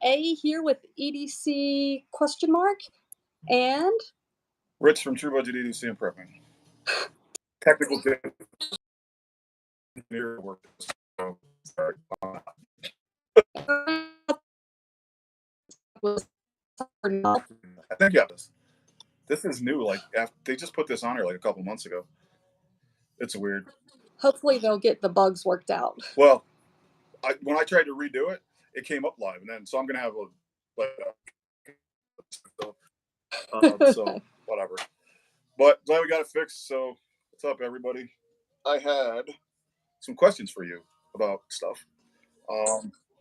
A here with EDC question mark and Rich from True Budget EDC and Prepping. Technical work. Sorry. I think yeah, this is new. Like they just put this on here like a couple months ago. It's weird. Hopefully they'll get the bugs worked out. Well, when I tried to redo it, it came up live, and then so I'm gonna have so whatever. But glad we got it fixed. So what's up, everybody? I had some questions for you about stuff.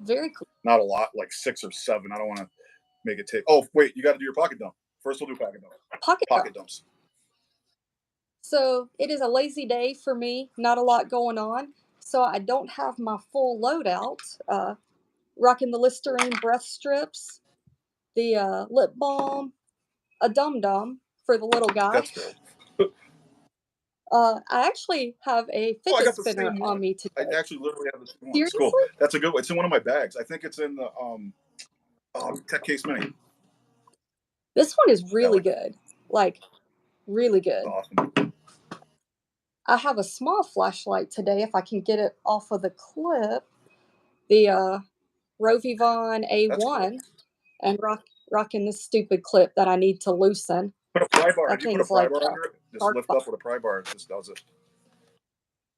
Very cool. Not a lot, like 6 or 7. I don't want to make it take. Oh wait, you got to do your pocket dump first. We'll do pocket dump. Pocket dumps. So it is a lazy day for me. Not a lot going on. So I don't have my full loadout. Rocking the Listerine breath strips, the lip balm, a dum-dum for the little guy. That's good. I actually have a fidget spinner on me today. I actually literally have the same one. It's cool. That's a good one. It's in one of my bags. I think it's in the Tech Case Mini. This one is really good. Like, really good. Awesome. I have a small flashlight today, if I can get it off of the clip. The Rovivon A1, cool. And rocking this stupid clip that I need to loosen. Put a pry bar. Did you put a pry bar under it? Just lift up with a pry bar. It just does it.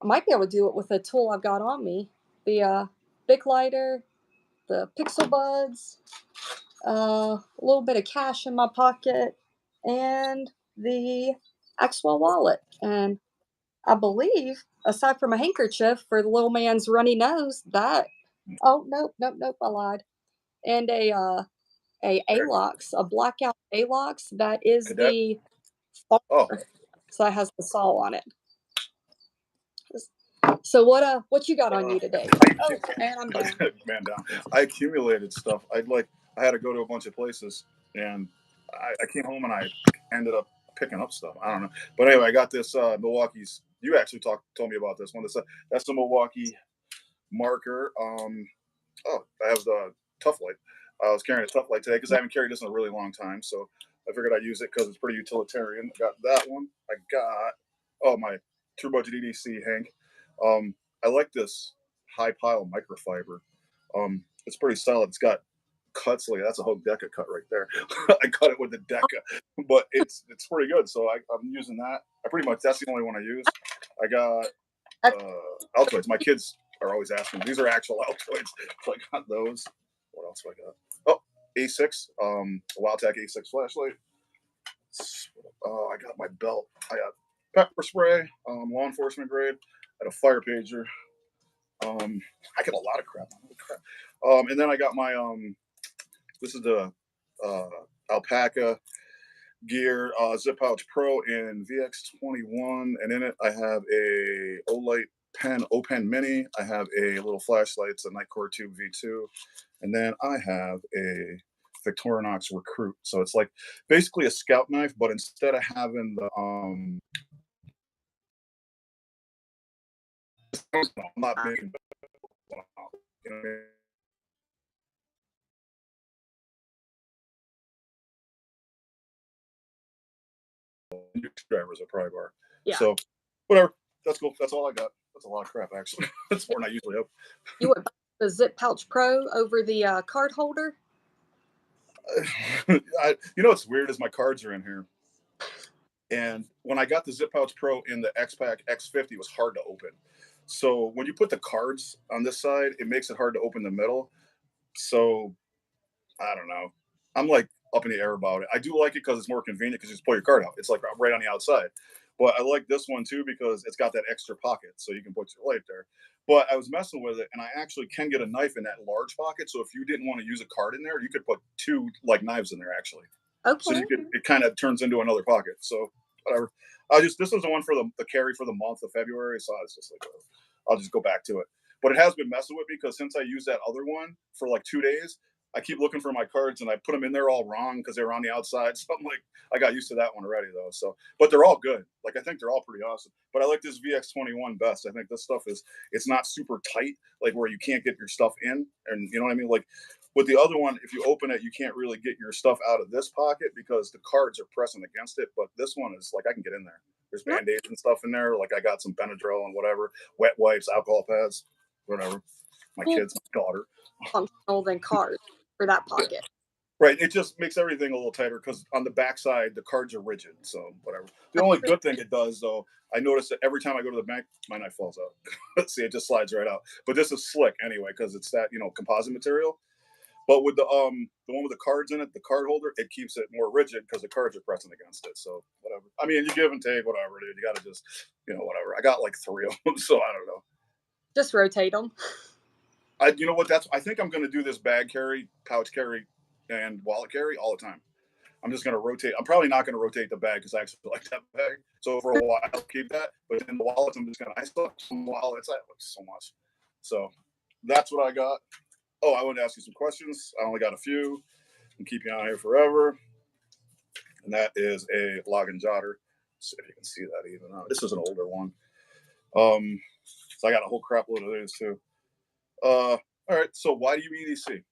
I might be able to do it with a tool I've got on me. The Bic lighter, the Pixel Buds, a little bit of cash in my pocket, and the Axwell wallet. And I believe, aside from a handkerchief for the little man's runny nose, that nope, I lied. And a A-Lox, a blackout A-Lox that is Cadet. the so that has the saw on it. So what you got on you today? And I'm down. Man down. I accumulated stuff. I had to go to a bunch of places, and I came home and I ended up picking up stuff. I don't know, but anyway, I got this Milwaukee's. You actually told me about this one. That's the Milwaukee marker. I have the Tough Light. I was carrying a Tough Light today because I haven't carried this in a really long time, so I figured I'd use it because it's pretty utilitarian. I got that one. I got my True Budget EDC Hank. I like this high pile microfiber. It's pretty solid. It's got cuts like that's a whole Deca cut right there. I cut it with the Deca, but it's pretty good. So I'm using that. That's the only one I use. I got Altoids. My kids are always asking. These are actual Altoids. So I got those. What else do I got? Oh, A6, Wildtac A6 flashlight. I got my belt. I got pepper spray, law enforcement grade. I had a fire pager. I get a lot of crap. Holy crap. And then I got my this is the Alpaca Gear Zip Pouch Pro in VX21, and in it I have a Olight pen, O-Pen Mini. I have a little flashlight. It's a Nightcore Tube V2, and then I have a Victorinox Recruit. So it's like basically a scout knife, but instead of having the I'm not making, you know what I mean? Drivers a pry bar. Yeah. So whatever. That's cool. That's all I got. That's a lot of crap, actually. That's more than I usually have. You went the Zip Pouch Pro over the card holder? You know what's weird is my cards are in here. And when I got the Zip Pouch Pro in the X-Pack X50, it was hard to open. So when you put the cards on this side, it makes it hard to open the middle. So I don't know. I'm like up in the air about it. I do like it because it's more convenient because you just pull your card out. It's like right on the outside. But I like this one too because it's got that extra pocket, so you can put your light there. But I was messing with it, and I actually can get a knife in that large pocket. So if you didn't want to use a card in there, you could put 2 like knives in there actually. Okay. So it kind of turns into another pocket. So whatever. This was the one for the carry for the month of February. So I was just like, I'll just go back to it. But it has been messing with me because since I used that other one for like 2 days, I keep looking for my cards and I put them in there all wrong because they were on the outside. So I'm like, I got used to that one already though. So, but they're all good. Like, I think they're all pretty awesome. But I like this VX21 best. I think this stuff it's not super tight, like where you can't get your stuff in. And you know what I mean? Like, With the other one, if you open it, you can't really get your stuff out of this pocket because the cards are pressing against it. But this one is like I can get in there. There's No, band-aids and stuff in there. Like I got some Benadryl and whatever, wet wipes, alcohol pads, whatever. My cool kids, my daughter. functional than cards for that Yeah. pocket. Right. It just makes everything a little tighter because on the backside the cards are rigid. So whatever. The That's only pretty good thing it does though, I notice that every time I go to the bank, my knife falls out. See, it just slides right out. But this is slick anyway because it's that composite material. But with the one with the cards in it, the card holder, it keeps it more rigid because the cards are pressing against it. So whatever. I mean, you give and take, whatever, dude. You got to just whatever. I got like three of them, so I don't know. just rotate them. You know what? I think I'm going to do this bag carry, pouch carry, and wallet carry all the time. I'm just going to rotate. I'm probably not going to rotate the bag because I actually like that bag. So for a while, I'll keep that. But in the wallets, I'm just going to. I still have some wallets. I have so much. So that's what I got. Oh, I want to ask you some questions. I only got a few. I'm keeping you on here forever. And that is a log and jotter. Let's see if you can see that even. This is an older one. So I got a whole crap load of these too. All right. So why do you EDC?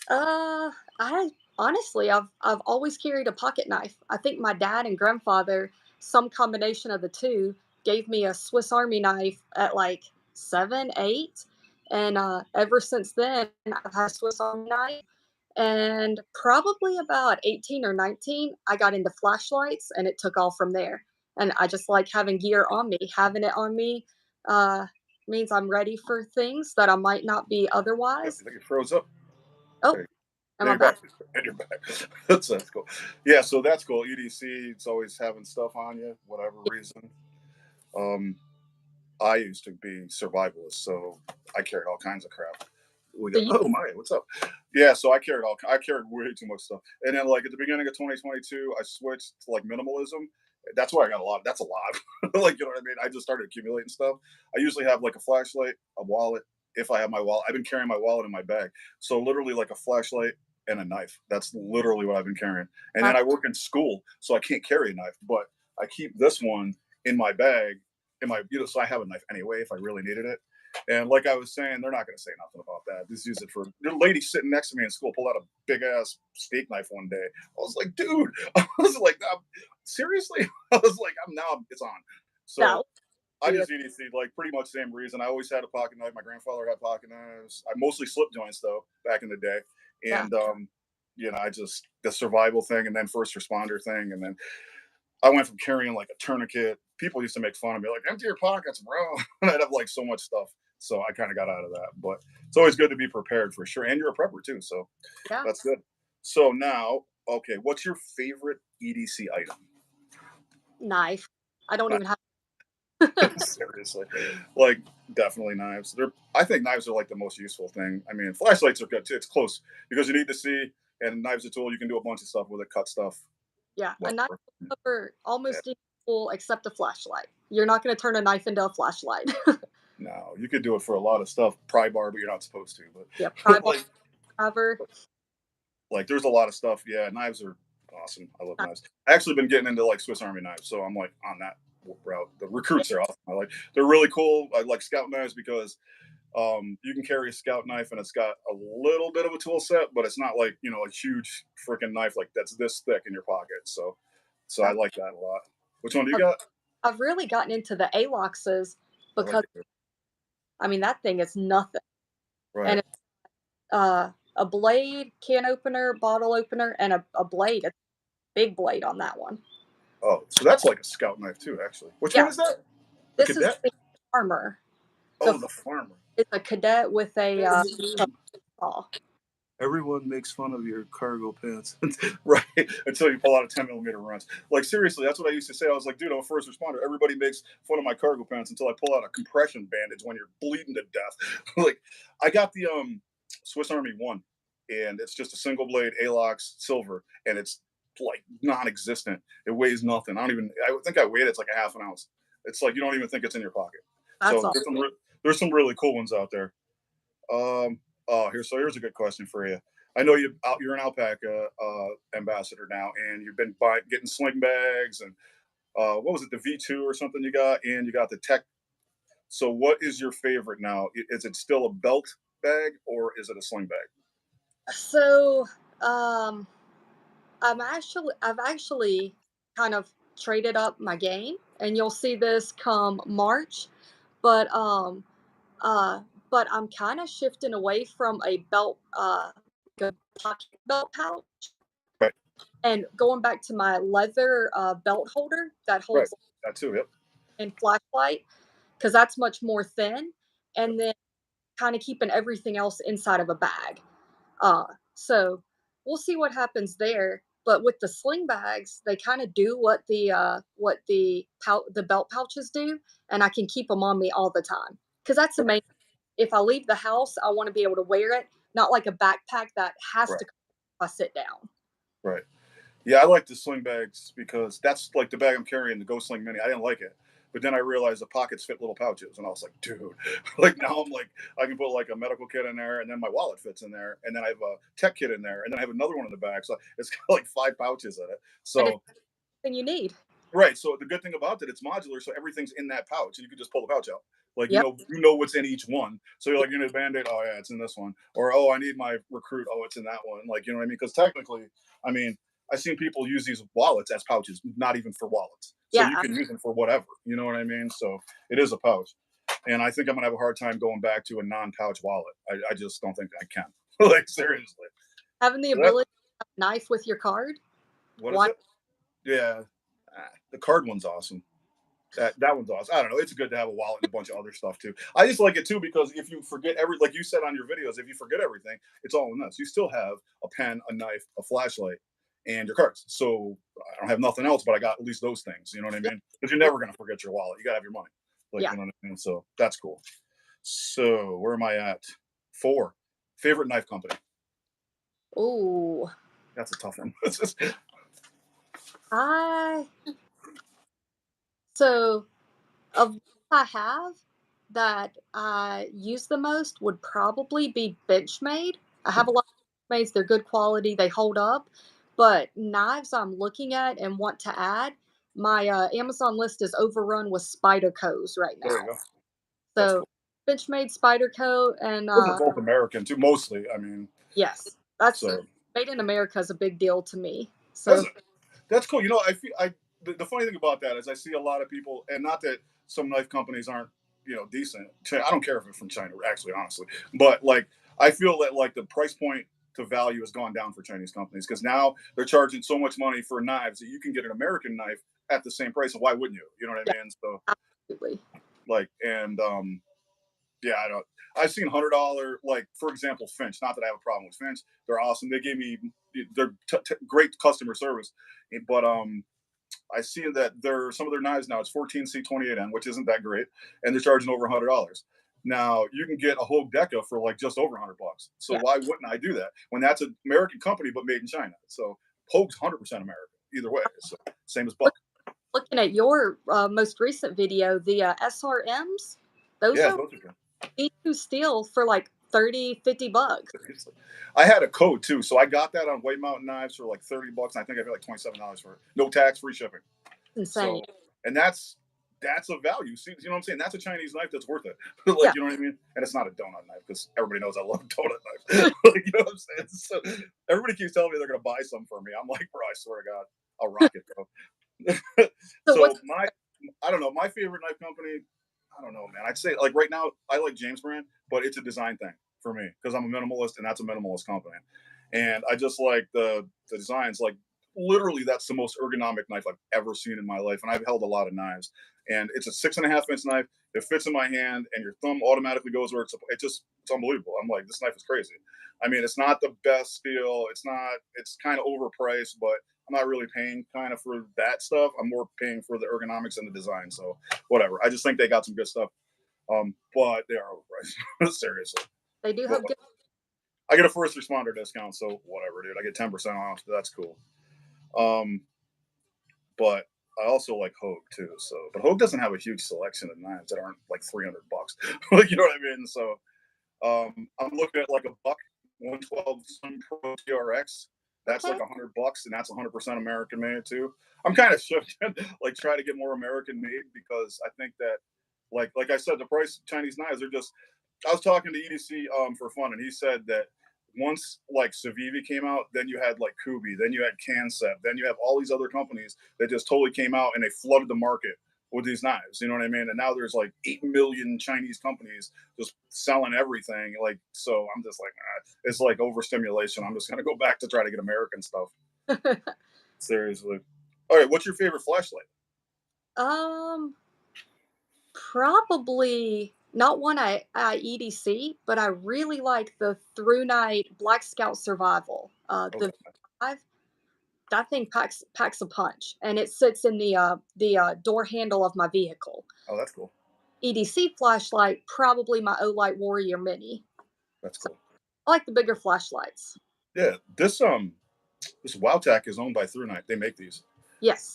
I honestly, I've always carried a pocket knife. I think my dad and grandfather, some combination of the two, gave me a Swiss Army knife at like 7, 8, and ever since then, I've had a Swiss Army knife. And probably about 18 or 19, I got into flashlights, and it took off from there. And I just like having gear on me. Having it on me uh, means I'm ready for things that I might not be Yep, otherwise. you think it froze up? Oh, There, am there I you're back. back? And you're back. That's cool. Yeah, so that's cool. EDC, it's always having stuff on you, whatever reason. Um, I used to be survivalist, so I carried all kinds of crap. We So got you oh my, what's up? Yeah, so I carried way too much stuff. And then like at the beginning of 2022, I switched to like minimalism. That's why I got a lot. That's a lot. Like you know what I mean? I just started accumulating stuff. I usually have like a flashlight, a wallet. If I have my wallet, I've been carrying my wallet in my bag. So literally like a flashlight and a knife. That's literally what I've been carrying. And uh, then I work in school, so I can't carry a knife, but I keep this one in my bag so I have a knife anyway if I really needed it. And like I was saying, they're not going to say nothing about that. Just use it for. The lady sitting next to me in school pulled out a big ass steak knife one day. I was like, dude, I was like, seriously? I was like, it's on. So that I would be just EDC like pretty much same reason. I always had a pocket knife. My grandfather had pocket knives. I mostly slip joints though back in the day, yeah. and I just the survival thing, and then first responder thing, and then I went from carrying like a tourniquet. People used to make fun of me, like, empty your pockets, bro. And I'd have like so much stuff. So I kind of got out of that. But it's always good to be prepared for sure. And you're a prepper too. So Yeah. that's good. So now, okay, what's your favorite EDC item? Knife. I don't even have. Seriously. Like, definitely knives. I think knives are like the most useful thing. I mean, flashlights are good too. It's close because you need to see, and knives are a tool. You can do a bunch of stuff with it, cut stuff, Yeah, a knife whatever. will cover Yeah. almost any tool except a flashlight. You're not going to turn a knife into a flashlight. No, you could do it for a lot of stuff, pry bar, but you're not supposed to. Yeah, pry But bar like, cover. there's a lot of stuff. Yeah, knives are awesome. I love knives. I actually been getting into like Swiss Army knives, so I'm like on that route. The recruits are awesome. They're really cool. I like scout knives because you can carry a scout knife and it's got a little bit of a tool set, but it's not like a huge freaking knife like that's this thick in your pocket. So I Yeah. like that a lot. Which one do you I've, got? I've really gotten into the ALOXs I like because it. I mean that thing is nothing, and Right. it's a blade, can opener, bottle opener, and a blade, a big blade on that one. Oh, so that's like a scout knife too, actually. Which one Yeah, is that? The this is cadet? the armor. The Oh, the farmer. It's a cadet with a saw. Everyone makes fun of your cargo pants, right? Until you pull out a 10 millimeter wrench. Like seriously, that's what I used to say. I was like, dude, I'm a first responder. Everybody makes fun of my cargo pants until I pull out a compression bandage when you're bleeding to death. Like I got the Swiss Army one, and it's just a single blade Alox silver, and it's like non-existent. It weighs nothing. I don't even. I think I weighed it. It's like a half an ounce. It's like you don't even think it's in your pocket. That's So all. there's some really cool ones out there. Um, here's a good question for you. I know you're an alpaca ambassador now, and you've been getting sling bags and what was it, the V2 or something you got, and you got the tech. So what is your favorite now? Is it still a belt bag or is it a sling bag? So, um, I've actually kind of traded up my game, and you'll see this come March. But uh, but I'm kind of shifting away from a belt, like a pocket belt pouch, Right. and going back to my leather belt holder that Right. holds That too. Yep. in flashlight, because that's much more thin, Yep. and then kind of keeping everything else inside of a bag. So we'll see what happens there. But with the sling bags, they kind of do what the belt pouches do, and I can keep them on me all the time because that's Right. amazing. If I leave the house, I want to be able to wear it, not like a backpack that has Right. to come if I sit down. Right. Yeah, I like the sling bags because that's like the bag I'm carrying, the Go Sling Mini. I didn't like it, but then I realized the pockets fit little pouches, and I was like, dude, like now I'm like, I can put like a medical kit in there, and then my wallet fits in there, and then I have a tech kit in there, and then I have another one in the back, so it's got like 5 pouches in it. And it's So everything you need. right. So the good thing about it, it's modular, so everything's in that pouch, and you can just pull the pouch out. Like Yep. you know what's in each one. So you're like, you need a band-aid, oh yeah, it's in this one. Or oh, I need my recruit, oh, it's in that one. Like, you know what I mean? Because technically, I mean, I've seen people use these wallets as pouches, not even for wallets. So Yeah. you can use them for whatever. You know what I mean? So it is a pouch. And I think I'm gonna have a hard time going back to a non-pouch wallet. I just don't think I can. Like seriously. Having the So that, ability to have a knife with your card. what is Why? it? Yeah. The card one's awesome. That one's awesome. I don't know. It's good to have a wallet and a bunch of other stuff too. I just like it too because if you forget like you said on your videos, if you forget everything, it's all in this. You still have a pen, a knife, a flashlight, and your cards. So I don't have nothing else, but I got at least those things. You know what I Yeah. mean? Because you're never gonna forget your wallet. You gotta have your money. Like Yeah. you know what I mean. So that's cool. So where am I at? 4. Favorite knife company. Ooh. That's a tough one. I so of what I have that I use the most would probably be Benchmade. I have a lot of Benchmades, they're good quality, they hold up. But knives I'm looking at and want to add, my Amazon list is overrun with Spyderco's right There you now. go. That's So cool. Benchmade, Spyderco, and Those are both American too, mostly. I mean, yes, that's so made in America is a big deal to me. that's So That's cool. You know, I feel the funny thing about that is I see a lot of people, and not that some knife companies aren't, decent. I don't care if it's from China, actually, honestly, but like I feel that like the price point to value has gone down for Chinese companies because now they're charging so much money for knives that you can get an American knife at the same price. So why wouldn't you? You know what yeah, I mean? So absolutely. like, and yeah, I don't. I've seen $100, like for example, Finch. Not that I have a problem with Finch. They're awesome. They gave me they're great customer service, but I see that some of their knives now it's 14C28N, which isn't that great, and they're charging over $100. Now you can get a whole Deca for like just over $100. So Yeah. why wouldn't I do that when that's an American company but made in China? So Hogue's 100% American either way. So same as Buck. Looking at your most recent video, the SRMs, those Yeah, are those are good. B2 steel for like 30, $50. I had a code too, so I got that on White Mountain Knives for like $30. And I think I paid like $27 for it. No tax, free shipping. Insane. So, and that's a value. See, you know what I'm saying? That's a Chinese knife that's worth it. Like, Yeah. you know what I mean? And it's not a donut knife because everybody knows I love donut knives. Like, you know what I'm saying? So everybody keeps telling me they're gonna buy some for me. I'm like, bro, I swear to God, I'll rock it, bro. So So what's I don't know, my favorite knife company. I don't know, man. I'd say like right now, I like James Brand, but it's a design thing for me because I'm a minimalist, and that's a minimalist company. And I just like the designs. Like literally, that's the most ergonomic knife I've ever seen in my life. And I've held a lot of knives, and it's a 6.5 inch knife. It fits in my hand, and your thumb automatically goes where it's unbelievable. I'm like, this knife is crazy. I mean, it's not the best steel. It's not. It's kind of overpriced, but I'm not really paying kind of for that stuff. I'm more paying for the ergonomics and the design. So whatever. I just think they got some good stuff. But they are overpriced. Seriously. they do But have good I get a first responder discount, so whatever, dude. I get 10% off. That's cool. Um, but I also like Hogue too. So, but Hogue doesn't have a huge selection of knives that aren't like $300. Like you know what I mean? So, I'm looking at like a Buck 112 Sun Pro TRX. That's okay. like $100, and that's 100% American made too. I'm kind of shifting, like try to get more American made because I think that, like I said, the price of Chinese knives are just. I was talking to EDC for fun, and he said that once like Civivi came out, then you had like Kubi, then you had Cansep, then you have all these other companies that just totally came out and they flooded the market with these knives. You know what I mean? And now there's like 8 million Chinese companies just selling everything. Like, so I'm just like, it's like overstimulation. I'm just gonna go back to try to get American stuff. Seriously. All right, what's your favorite flashlight? Um, Probably not one I EDC, but I really like the Through Night Black Scout Survival. The Okay. five that thing packs a punch, and it sits in the door handle of my vehicle. Oh, that's cool. EDC flashlight, probably my Olight Warrior Mini. That's So cool. I like the bigger flashlights. Yeah, this WowTac is owned by Through Night. They make these. Yes.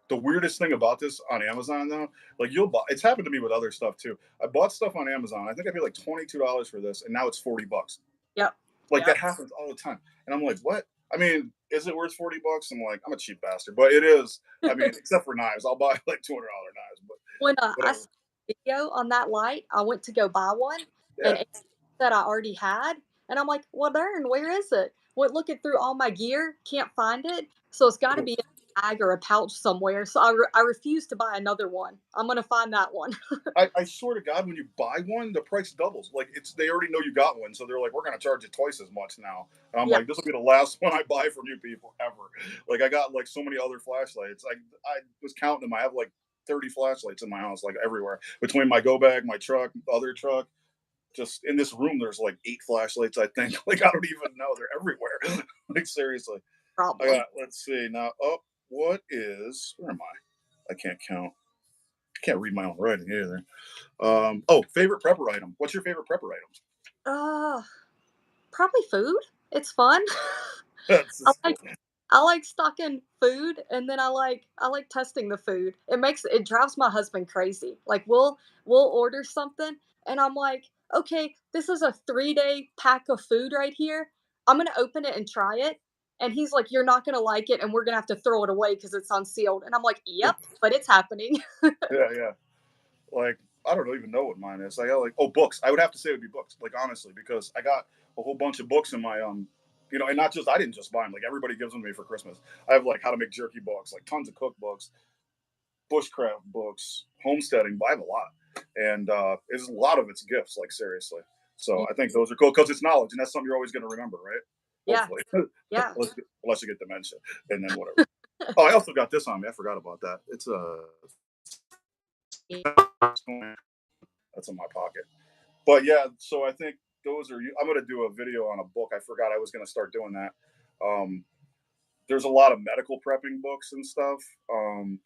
The weirdest thing about this on Amazon though, like you'll buy, it's happened to me with other stuff too. I bought stuff on Amazon. I think I paid like $22 for this, and now it's $40. Yep. Like that Yep. happens all the time, and I'm like, what? I mean, is it worth $40? I'm like, I'm a cheap bastard, but it is. I mean, except for knives, I'll buy like $200 knives, but When I whatever. saw a video on that light, I went to go buy one, Yeah, and it said I already had, and I'm like, "Well, darn, where is it?" Went looking through all my gear, can't find it, so it's got to be in a bag or a pouch somewhere. So I refuse to buy another one. I'm gonna find that one. I swear to God, when you buy one, the price doubles. Like it's they already know you got one, so they're like, we're gonna charge you twice as much now. And I'm Yeah. like, this will be the last one I buy from you people ever. Like I got like so many other flashlights. I was counting them. I have like 30 flashlights in my house, like everywhere. Between my go bag, my truck, other truck. Just in this room, there's like 8 flashlights, I think. Like I don't even know. They're everywhere. Like seriously. I Probably. got let's see now. Oh, what is where am I? I can't count. I can't read my own writing either. Oh, favorite prepper item. What's your favorite prepper item? Uh, Probably food. It's fun. That's I just like cool. I like stocking food, and then I like testing the food. It drives my husband crazy. Like we'll order something, and I'm like, okay, this is a 3-day pack of food right here. I'm gonna open it and try it. And he's like, you're not gonna like it, and we're gonna have to throw it away because it's unsealed. And I'm like, yep, but it's happening. Yeah, yeah. Like I don't even know what mine is. I got like books. I would have to say it would be books. Like honestly, because I got a whole bunch of books in my and not just I didn't just buy them. Like everybody gives them to me for Christmas. I have like how to make jerky books, like tons of cookbooks, bushcraft books, homesteading. But I have a lot, and it's a lot of it's gifts. Like seriously. So I think those are cool because it's knowledge, and that's something you're always going to remember, right? Yeah, Hopefully, yeah. unless you get dementia, and then whatever. Oh, I also got this on me. I forgot about that. It's a that's in my pocket. But yeah, so I think those are. I'm gonna do a video on a book. I forgot I was gonna start doing that. Um, there's a lot of medical prepping books and stuff.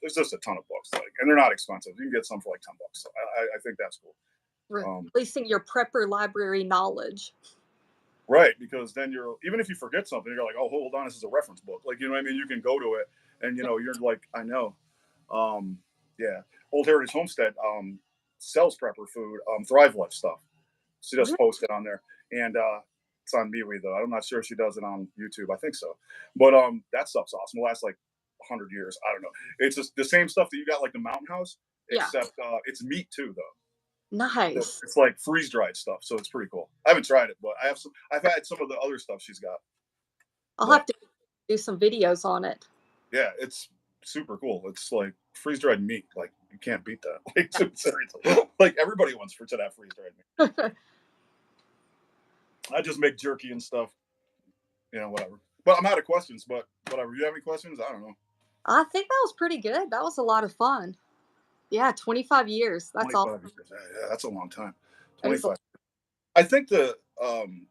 There's just a ton of books, like, and they're not expensive. You can get some for like $10. So I think that's cool. Releasing your prepper library knowledge. Right, because then you're even if you forget something, you're like, oh, hold on, this is a reference book. Like you know what I mean? You can go to it, and you're like, I know. Um, yeah, Old Heritage Homestead sells prepper food, Thrive Life stuff. She just Really? posted on there, and it's on MeWe though. I'm not sure if she does it on YouTube. I think so, but that stuff's awesome. It lasts like 100 years. I don't know. It's just the same stuff that you got like the Mountain House, Yeah. except it's meat too though. So Nice. it's like freeze dried stuff, so it's pretty cool. I haven't tried it, but I have some. I've had some of the other stuff she's got, I'll but have to do some videos on it. yeah, it's super cool. It's like freeze dried meat. Like you can't beat that. Like seriously, like everybody wants to that freeze dried meat. I just make jerky and stuff, whatever. But I'm out of questions. But whatever. You have any questions? I don't know. I think that was pretty good. That was a lot of fun. Yeah, 25 years. That's all. 25 years. Yeah, that's a long time. It is. 25. I think the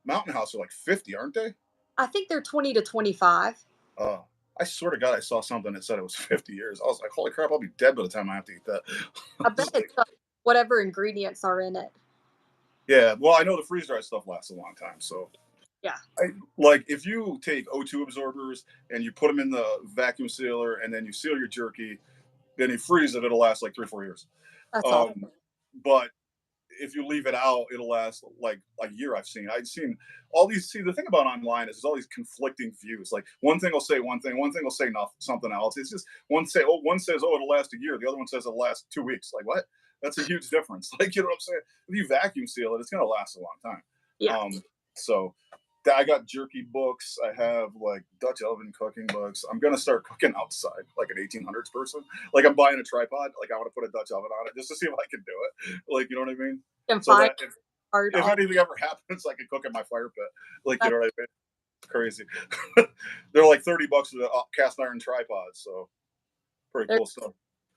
Mountain House are like 50, aren't they? I think they're 20 to 25. Uh, I swear to God, I saw something that said it was 50 years. I was like, holy crap, I'll be dead by the time I have to eat that. I bet it's whatever ingredients are in it. Yeah, well, I know the freeze dried stuff lasts a long time. So, Yeah, like, if you take O2 absorbers and you put them in the vacuum sealer and then you seal your jerky, then you freeze it, it'll last like 3 or 4 years. that's all. Um, but if you leave it out, it'll last like a year. I've seen all these. See, the thing about online is there's all these conflicting views. Like one thing will say one thing will say nothing, something else. It's just one says, oh, it'll last a year. The other one says it'll last 2 weeks. Like what? That's a huge difference. Like you know what I'm saying? If you vacuum seal it, it's gonna last a long time. Yeah. So I got jerky books. I have like Dutch oven cooking books. I'm gonna start cooking outside, like an 1800s person. Like I'm buying a tripod. Like I want to put a Dutch oven on it just to see if I can do it. Like you know what I mean? And So find that art if on anything ever happens, I can cook in my fire pit. Like you that. know what I mean? It's crazy. They're like $30 for the cast iron tripods. So pretty There, cool stuff.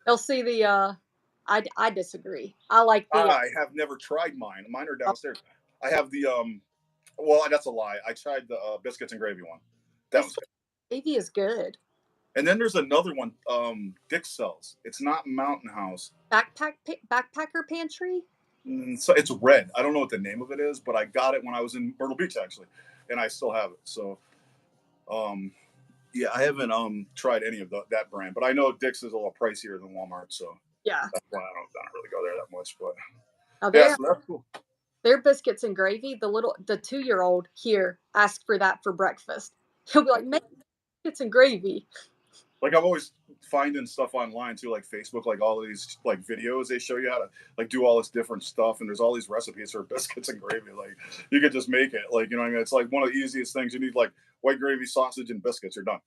they'll see the. I disagree. I like the. I have never tried mine. Mine are downstairs. I have the Well, that's a lie. I tried the biscuits and gravy one. That was Biscuit good. gravy is good. And then there's another one, Dick sells. It's not Mountain House. Backpacker pantry. So it's red. I don't know what the name of it is, but I got it when I was in Myrtle Beach actually, and I still have it. So, um, yeah, I haven't tried any of that brand, but I know Dick's is a little pricier than Walmart, so Yeah. that's why I don't really go there that much. But Now yeah, so that's cool. their biscuits and gravy. The 2-year-old here asked for that for breakfast. He'll be like, make biscuits and gravy. Like I'm always finding stuff online too, like Facebook, like all of these like videos they show you how to like do all this different stuff, and there's all these recipes for biscuits and gravy. Like you could just make it, like you know what I mean. It's like one of the easiest things. You need like white gravy, sausage, and biscuits. You're done.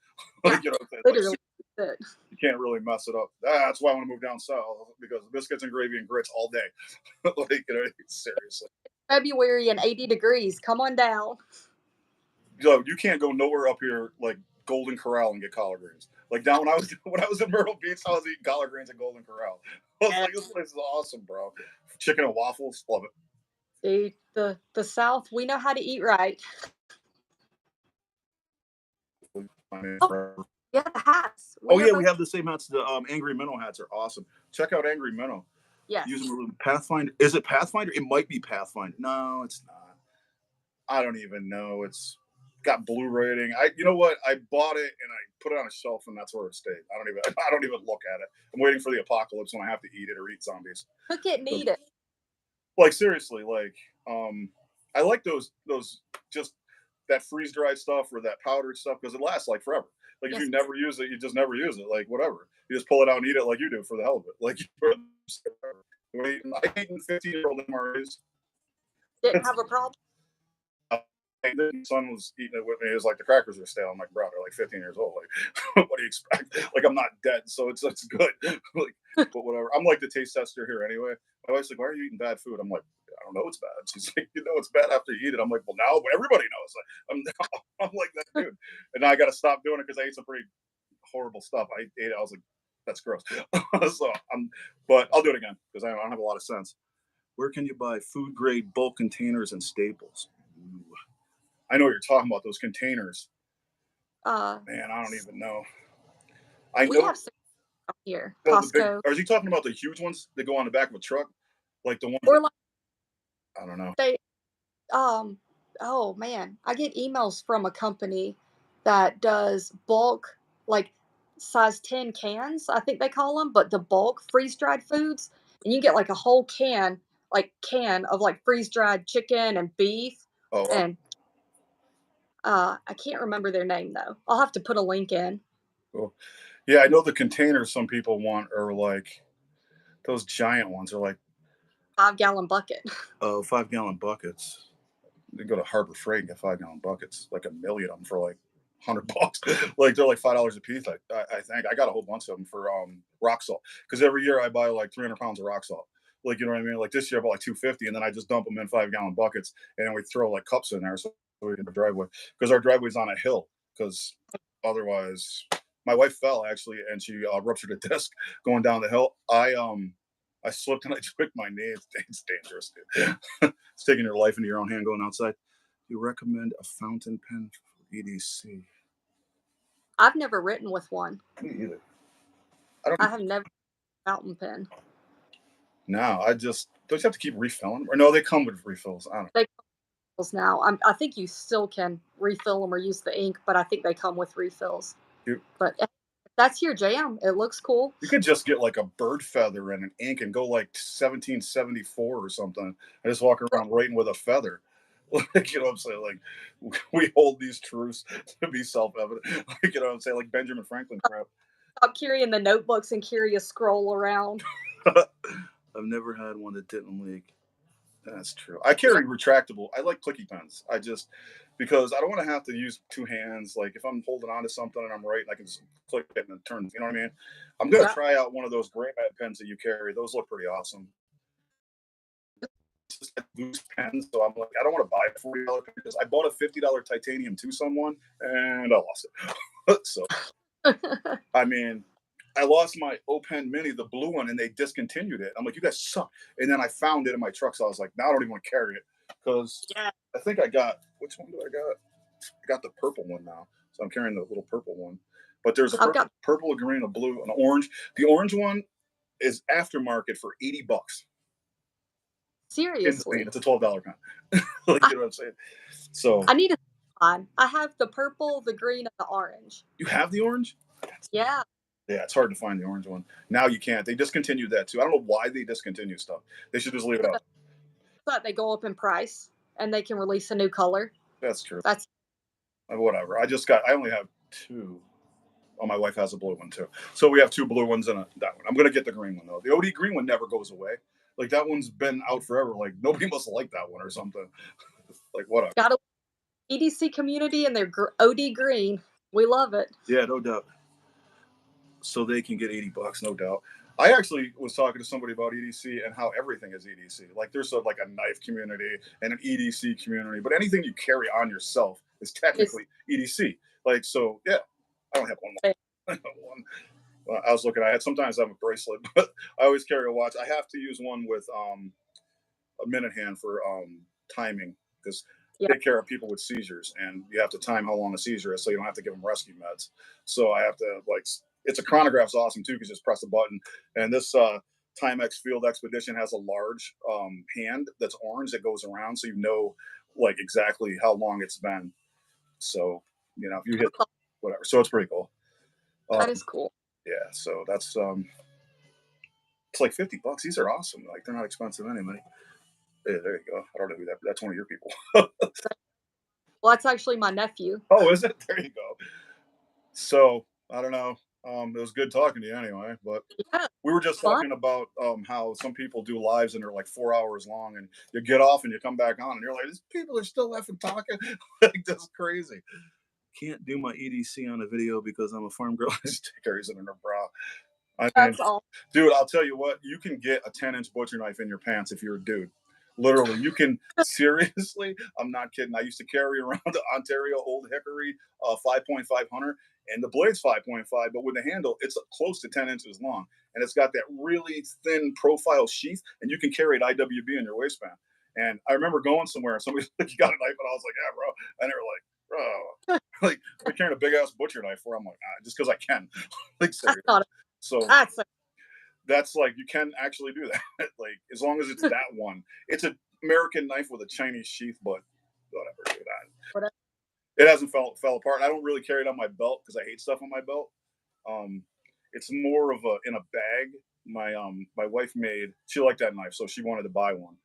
Yeah, Like you know, what I'm saying? literally. Like, you can't really mess it up. That's why I want to move down south because biscuits and gravy and grits all day. Like you know, seriously. February and 80 degrees. Come on down. Yo, you can't go nowhere up here like Golden Corral and get collard greens. Like down when I was in Myrtle Beach, I was eating collard greens at Golden Corral. I was like, this place is awesome, bro. Chicken and waffles, love it. See, the South, we know how to eat right. Oh, yeah, the hats. We Oh are yeah, we both. have the same hats. The Angry Minnow hats are awesome. Check out Angry Minnow. Yes. Use them with Pathfinder. Is it Pathfinder? It might be Pathfinder. No, it's not. I don't even know. It's got blue rating. You know what? I bought it and I put it on a shelf and that's where it stayed. I don't even look at it. I'm waiting for the apocalypse when I have to eat it or eat zombies. Cook it and eat it. Like seriously, like I like those just that freeze dried stuff or that powdered stuff because it lasts like forever. Like if Yes. you never use it, you just never use it. Like whatever, you just pull it out and eat it like you do for the hell of it. Like I eaten 15-year-old MREs. Didn't have a problem. And then son was eating it with me. It was like the crackers are stale. I'm like, bro, they're like 15 years old. Like, what do you expect? Like, I'm not dead, so it's good. Like, but whatever. I'm like the taste tester here anyway. My wife's like, why are you eating bad food? I'm like, I don't know it's bad. She's like, you know it's bad after you eat it. I'm like, well, now everybody knows. Like, I'm like that dude. And now I got to stop doing it because I ate some pretty horrible stuff. I ate it. I was like, that's gross. But I'll do it again because I don't have a lot of sense. Where can you buy food grade bulk containers and staples? Ooh. I know what you're talking about, those containers. Man, I don't even know. I We know. have some here. Well, the big. Costco. Are you talking about the huge ones that go on the back of a truck, like the ones? Or like I don't know. they oh man, I get emails from a company that does bulk, like size 10 cans, I think they call them, but the bulk freeze dried foods, and you get like a whole can of like freeze dried chicken and beef, Oh, wow. and I can't remember their name though. I'll have to put a link in. Cool. Yeah, I know the containers some people want are like those giant ones are like 5-gallon bucket. 5 gallon buckets. You go to Harbor Freight and get 5 gallon buckets, like a million of them for like $100. Like they're like $5 a piece. I think I got a whole bunch of them for rock salt because every year I buy like 300 pounds of rock salt. Like you know what I mean? Like this year I bought like 250, and then I just dump them in 5 gallon buckets, and then we throw like cups in there so we can the driveway because our driveway's on a hill. Because otherwise, my wife fell actually, and she ruptured a disc going down the hill. I slipped and I tweaked my knee. It's dangerous, dude. It's taking your life into your own hand going outside. Do you recommend a fountain pen for EDC? I've never written with one. Me either. I don't. I have never fountain pen. No, I just don't. You have to keep refilling, or no? They come with refills. I don't. They now. I think you still can refill them or use the ink, but I think they come with refills. You, But if that's your jam. It looks cool. you could just get like a bird feather and an ink and go like 1774 or something. I just walk around writing with a feather. Like, you know what I'm saying? Like, we hold these truths to be self evident. Like, you know what I'm saying? Like Benjamin Franklin crap. Stop carrying the notebooks and carry a scroll around. I've never had one that didn't leak. That's true. I carry retractable. I like clicky pens. Because I don't want to have to use two hands. Like if I'm holding on to something and I'm writing, I can just click it and it turns. You know what I mean? I'm gonna Yeah. try out one of those gray mat pens that you carry. Those look pretty awesome. Just get loose pens, so I'm like, I don't want to buy a $40 pen because I bought a $50 titanium to someone and I lost it. So I mean, I lost my O Pen Mini, the blue one, and they discontinued it. I'm like, you guys suck. And then I found it in my truck, so I was like, now I don't even want to carry it because Yeah. I think I got which one do I got? I got the purple one now, so I'm carrying the little purple one. But there's a I've got purple, a green, a blue, an orange. The orange one is aftermarket for $80. Insane. seriously. It's a $12 pen. Like I, you know what I'm saying? So I need a on. I have the purple, the green, and the orange. you have the orange? Yeah. Yeah, it's hard to find the orange one. Now you can't. They discontinued that too. I don't know why they discontinue stuff. They should just leave it So up. that they go up in price and they can release a new color. That's true. That's Whatever. I only have two. Oh, my wife has a blue one too. So we have two blue ones and that one. I'm gonna get the green one though. The OD green one never goes away. Like that one's been out forever. Like nobody must like that one or something. Like whatever. got a EDC community and their OD green. We love it. Yeah, no doubt. So they can get $80, no doubt. I actually was talking to somebody about EDC and how everything is EDC. Like there's a knife community and an EDC community, but anything you carry on yourself is It's technically EDC. Like so, yeah. I don't have one. eh, I have one. I was looking. Sometimes I have a bracelet, but I always carry a watch. I have to use one with a minute hand for timing because yeah. take care of people with seizures, and you have to time how long a seizure is, so you don't have to give them rescue meds. So I have to it's a chronograph's awesome too because just press a button. And this Timex Field Expedition has a large hand that's orange that goes around, so you know like exactly how long it's been. So if you hit whatever, so it's pretty cool. That Um, is cool. yeah, so that's it's like $50. These are awesome. Like they're not expensive anyway. Yeah, there you go. I don't know who that's one of your people. Well, that's actually my nephew. Oh, is it? There you go. So I don't know. It was good talking to you anyway, but Yeah, we were just fun. talking about how some people do lives and they're like 4 hours long, and you get off and you come back on, and you're like, these people are still effing talking. Like that's crazy. Can't do my EDC on a video because I'm a farm girl. She carries it in her bra. I mean, That's all. dude, I'll tell you what, you can get a 10-inch butcher knife in your pants if you're a dude. Literally, you can seriously, I'm not kidding. I used to carry around the Ontario Old Hickory 5.5 Hunter, and the blade's 5.5, but with the handle, it's close to 10 inches long. And it's got that really thin profile sheath, and you can carry it IWB in your waistband. And I remember going somewhere, and somebody's like, you got a knife? And I was like, yeah, bro. And they were like, bro, like, they're carrying a big ass butcher knife where I'm like, just because I can. Like, That's seriously. not. So that's like you can actually do that. Like as long as it's that one. It's an American knife with a Chinese sheath, but whatever. Dude, Whatever. it hasn't fell apart. I don't really carry it on my belt because I hate stuff on my belt. Um, it's more of a in a bag. My wife made. She liked that knife, so she wanted to buy one.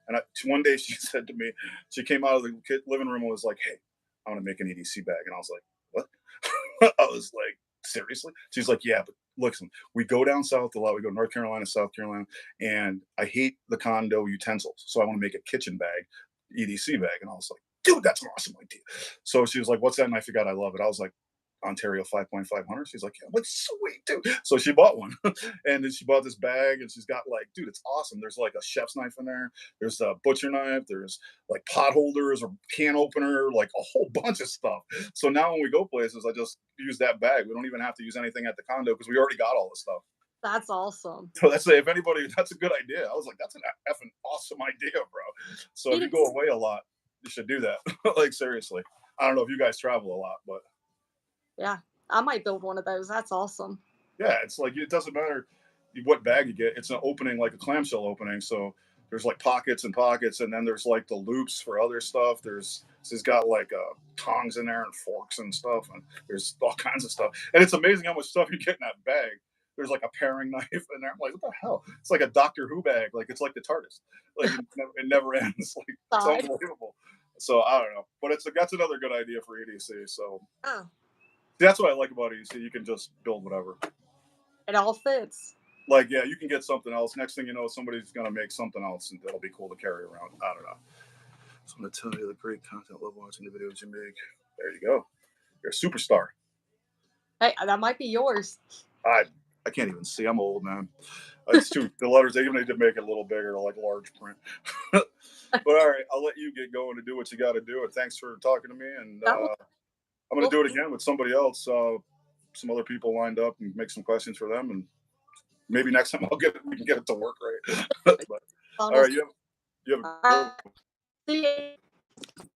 And one day she said to me, she came out of the living room and was like, "Hey, I want to make an EDC bag," and I was like, "What?" I was like, seriously? She's like, yeah, but listen, we go down south a lot. We go North Carolina, South Carolina, and I hate the condo utensils. So I want to make a kitchen bag, EDC bag. And I was like, dude, that's an awesome idea. So she was like, what's that knife you got? I love it. I was like, Ontario 5.5 Hunter. She's like, yeah, I'm like, sweet, dude. So she bought one. And then she bought this bag and she's got like, dude, it's awesome. There's like a chef's knife in there. There's a butcher knife. There's like pot holders or can opener, like a whole bunch of stuff. So now when we go places, I just use that bag. We don't even have to use anything at the condo because we already got all the stuff. That's awesome. So if anybody, that's a good idea. I was like, that's an effing awesome idea, bro. So if you go away a lot, you should do that. Like seriously. I don't know if you guys travel a lot, but Yeah, I might build one of those. That's awesome. yeah, it's like it doesn't matter what bag you get. It's an opening like a clamshell opening. So there's like pockets and pockets, and then there's like the loops for other stuff. It's got like tongs in there and forks and stuff, and there's all kinds of stuff. And it's amazing how much stuff you get in that bag. There's like a paring knife in there. I'm like, what the hell? It's like a Doctor Who bag. Like it's like the TARDIS. Like it never ends. Like it's unbelievable. So I don't know, but that's another good idea for EDC. So Oh, that's what I like about EDC. You can just build whatever. it all fits. like, yeah, you can get something else. Next thing you know, somebody's gonna make something else, and that'll be cool to carry around. I don't know. So I'm gonna tell you the great content. Love watching the videos you make. There you go. You're a superstar. Hey, that might be yours. I I can't even see. I'm old, man. It's too the letters. They even need to make it a little bigger, like large print. But all right, I'll let you get going to do what you got to do. And thanks for talking to me. And That was I'm going cool. to do it again with somebody else. Some other people lined up and make some questions for them. And maybe next time we can get it to work right. But all right, Honest. you have a good See you.